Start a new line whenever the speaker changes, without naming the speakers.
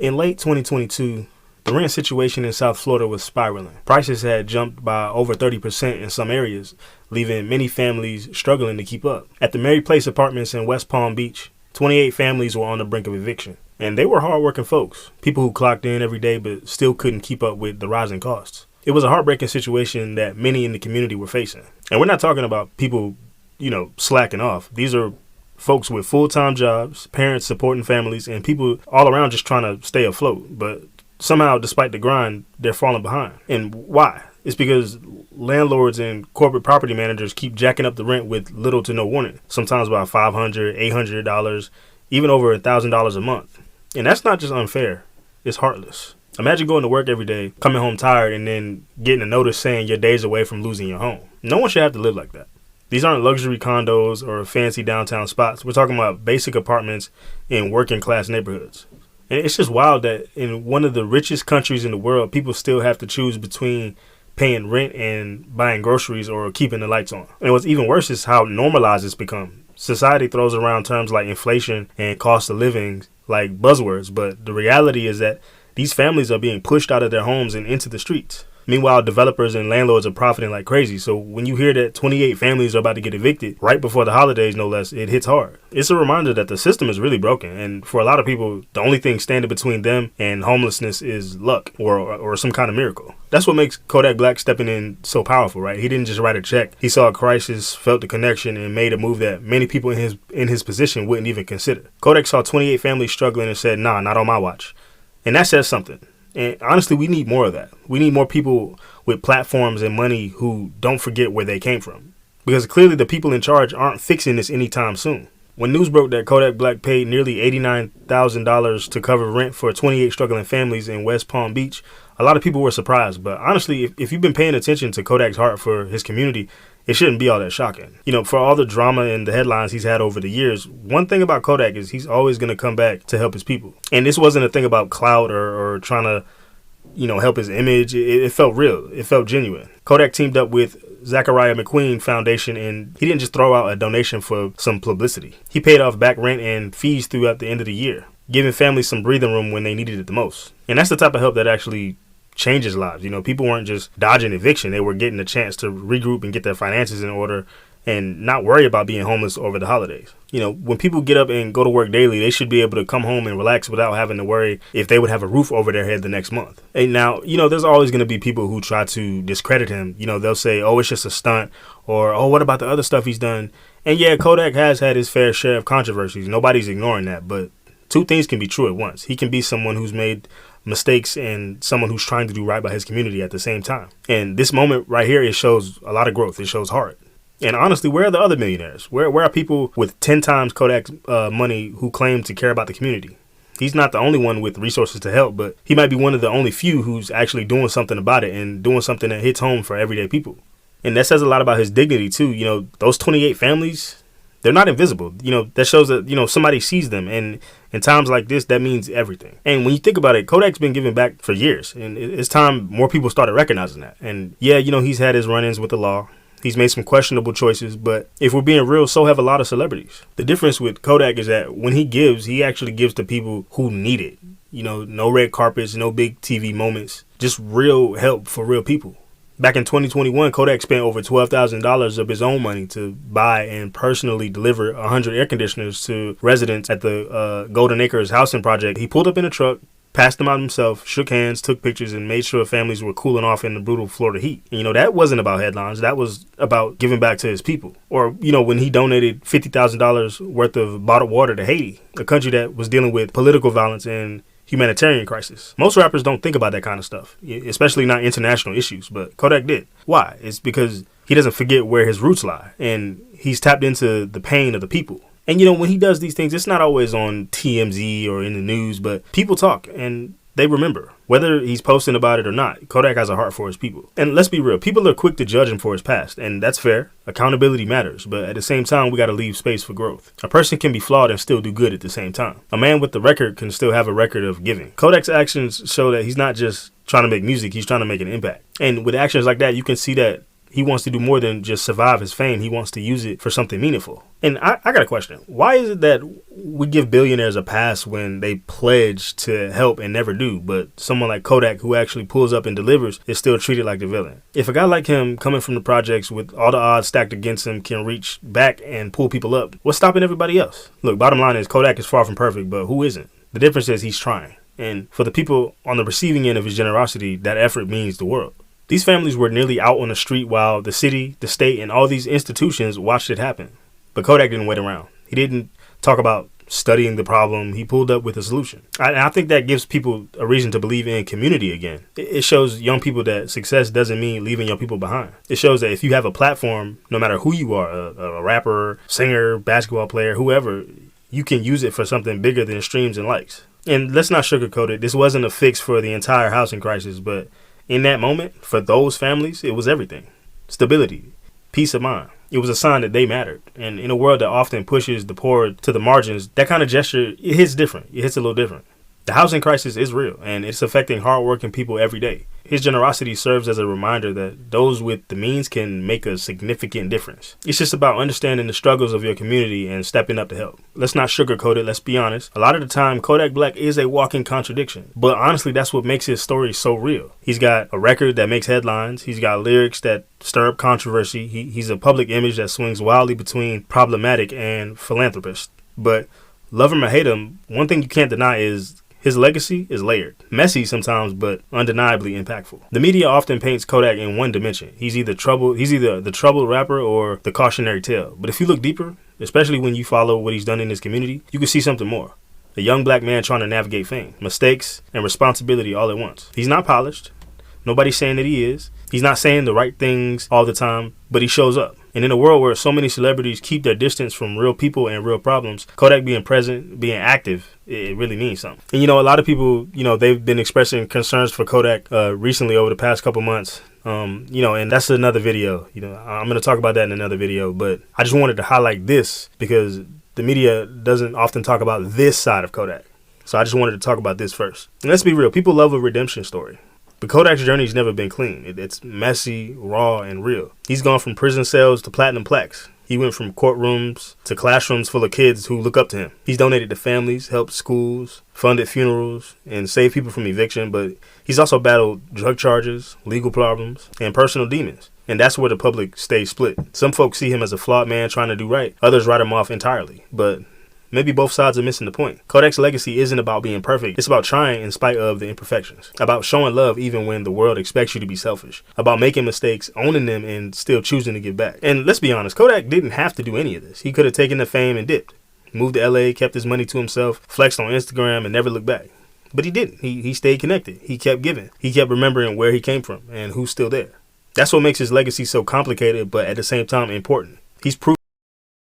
In late 2022, the rent situation in South Florida was spiraling. Prices had jumped by over 30% in some areas, leaving many families struggling to keep up. At the Mary Place Apartments in West Palm Beach, 28 families were on the brink of eviction. And they were hardworking folks, people who clocked in every day but still couldn't keep up with the rising costs. It was a heartbreaking situation that many in the community were facing. And we're not talking about people, slacking off. These are folks with full-time jobs, parents supporting families, and people all around just trying to stay afloat. But somehow, despite the grind, they're falling behind. And why? It's because landlords and corporate property managers keep jacking up the rent with little to no warning, sometimes about $500, $800, even over $1,000 a month. And that's not just unfair, it's heartless. Imagine going to work every day, coming home tired, and then getting a notice saying you're days away from losing your home. No one should have to live like that. These aren't luxury condos or fancy downtown spots. We're talking about basic apartments in working class neighborhoods. And it's just wild that in one of the richest countries in the world, people still have to choose between paying rent and buying groceries or keeping the lights on. And what's even worse is how normalized it's become. Society throws around terms like inflation and cost of living like buzzwords, but the reality is that these families are being pushed out of their homes and into the streets. Meanwhile, developers and landlords are profiting like crazy. So when you hear that 28 families are about to get evicted right before the holidays, no less, it hits hard. It's a reminder that the system is really broken. And for a lot of people, the only thing standing between them and homelessness is luck or some kind of miracle. That's what makes Kodak Black stepping in so powerful, right? He didn't just write a check. He saw a crisis, felt the connection, and made a move that many people in his position wouldn't even consider. Kodak saw 28 families struggling and said, nah, not on my watch. And that says something. And honestly, we need more of that. We need more people with platforms and money who don't forget where they came from. Because clearly the people in charge aren't fixing this anytime soon. When news broke that Kodak Black paid nearly $89,000 to cover rent for 28 struggling families in West Palm Beach, a lot of people were surprised. But honestly, if you've been paying attention to Kodak's heart for his community, it shouldn't be all that shocking. For all the drama and the headlines he's had over the years, one thing about Kodak is he's always going to come back to help his people. And this wasn't a thing about clout or trying to, help his image. It felt real. It felt genuine. Kodak teamed up with Zachariah McQueen Foundation, and he didn't just throw out a donation for some publicity. He paid off back rent and fees throughout the end of the year, giving families some breathing room when they needed it the most. And that's the type of help that actually changes lives. People weren't just dodging eviction. They were getting a chance to regroup and get their finances in order and not worry about being homeless over the holidays. When people get up and go to work daily, they should be able to come home and relax without having to worry if they would have a roof over their head the next month. And now, there's always going to be people who try to discredit him. They'll say, oh, it's just a stunt, or, oh, what about the other stuff he's done? And yeah, Kodak has had his fair share of controversies. Nobody's ignoring that, but two things can be true at once. He can be someone who's made mistakes and someone who's trying to do right by his community at the same time. And this moment right here, it shows a lot of growth. It shows heart. And honestly, where are the other millionaires? Where are people with 10 times Kodak's money who claim to care about the community? He's not the only one with resources to help, but he might be one of the only few who's actually doing something about it and doing something that hits home for everyday people. And that says a lot about his dignity, too. Those 28 families, they're not invisible. That shows that, somebody sees them. And in times like this, that means everything. And when you think about it, Kodak's been giving back for years. And it's time more people started recognizing that. And yeah, he's had his run-ins with the law. He's made some questionable choices, but if we're being real, so have a lot of celebrities. The difference with Kodak is that when he gives, he actually gives to people who need it. No red carpets, no big TV moments, just real help for real people. Back in 2021, Kodak spent over $12,000 of his own money to buy and personally deliver 100 air conditioners to residents at the Golden Acres housing project. He pulled up in a truck, passed them out himself, shook hands, took pictures, and made sure families were cooling off in the brutal Florida heat. And, that wasn't about headlines. That was about giving back to his people. Or, when he donated $50,000 worth of bottled water to Haiti, a country that was dealing with political violence and humanitarian crisis. Most rappers don't think about that kind of stuff, especially not international issues, but Kodak did. Why? It's because he doesn't forget where his roots lie, and he's tapped into the pain of the people. And, when he does these things, it's not always on TMZ or in the news, but people talk and they remember. Whether he's posting about it or not, Kodak has a heart for his people. And let's be real, people are quick to judge him for his past, and that's fair. Accountability matters, but at the same time, we got to leave space for growth. A person can be flawed and still do good at the same time. A man with the record can still have a record of giving. Kodak's actions show that he's not just trying to make music, he's trying to make an impact. And with actions like that, you can see that He wants to do more than just survive his fame. He wants to use it for something meaningful. And I got a question. Why is it that we give billionaires a pass when they pledge to help and never do, but someone like Kodak, who actually pulls up and delivers, is still treated like the villain? If a guy like him, coming from the projects with all the odds stacked against him, can reach back and pull people up, what's stopping everybody else? Look, bottom line is Kodak is far from perfect, but who isn't? The difference is he's trying. And for the people on the receiving end of his generosity, that effort means the world. These families were nearly out on the street while the city, the state, and all these institutions watched it happen. But Kodak didn't wait around. He didn't talk about studying the problem. He pulled up with a solution. I think that gives people a reason to believe in community again. It shows young people that success doesn't mean leaving young people behind. It shows that if you have a platform, no matter who you are, a rapper, singer, basketball player, whoever, you can use it for something bigger than streams and likes. And let's not sugarcoat it. This wasn't a fix for the entire housing crisis, but in that moment, for those families, it was everything. Stability, peace of mind. It was a sign that they mattered. And in a world that often pushes the poor to the margins, that kind of gesture, it hits different. It hits a little different. The housing crisis is real, and it's affecting hardworking people every day. His generosity serves as a reminder that those with the means can make a significant difference. It's just about understanding the struggles of your community and stepping up to help. Let's not sugarcoat it. Let's be honest. A lot of the time, Kodak Black is a walking contradiction. But honestly, that's what makes his story so real. He's got a record that makes headlines. He's got lyrics that stir up controversy. He's a public image that swings wildly between problematic and philanthropist. But love him or hate him, one thing you can't deny is his legacy is layered. Messy sometimes, but undeniably impactful. The media often paints Kodak in one dimension. He's either the troubled rapper or the cautionary tale. But if you look deeper, especially when you follow what he's done in his community, you can see something more. A young black man trying to navigate fame, mistakes, and responsibility all at once. He's not polished. Nobody's saying that he is. He's not saying the right things all the time, but he shows up. And in a world where so many celebrities keep their distance from real people and real problems, Kodak being present, being active, it really means something. And, a lot of people, they've been expressing concerns for Kodak recently over the past couple months. And that's another video. I'm going to talk about that in another video. But I just wanted to highlight this because the media doesn't often talk about this side of Kodak. So I just wanted to talk about this first. And let's be real. People love a redemption story. But Kodak's journey's never been clean. It's messy, raw, and real. He's gone from prison cells to platinum plaques. He went from courtrooms to classrooms full of kids who look up to him. He's donated to families, helped schools, funded funerals, and saved people from eviction. But he's also battled drug charges, legal problems, and personal demons. And that's where the public stays split. Some folks see him as a flawed man trying to do right. Others write him off entirely. But maybe both sides are missing the point. Kodak's legacy isn't about being perfect. It's about trying in spite of the imperfections. About showing love even when the world expects you to be selfish. About making mistakes, owning them, and still choosing to give back. And let's be honest, Kodak didn't have to do any of this. He could have taken the fame and dipped. Moved to LA, kept his money to himself, flexed on Instagram, and never looked back. But he didn't. He stayed connected. He kept giving. He kept remembering where he came from and who's still there. That's what makes his legacy so complicated, but at the same time important. He's proof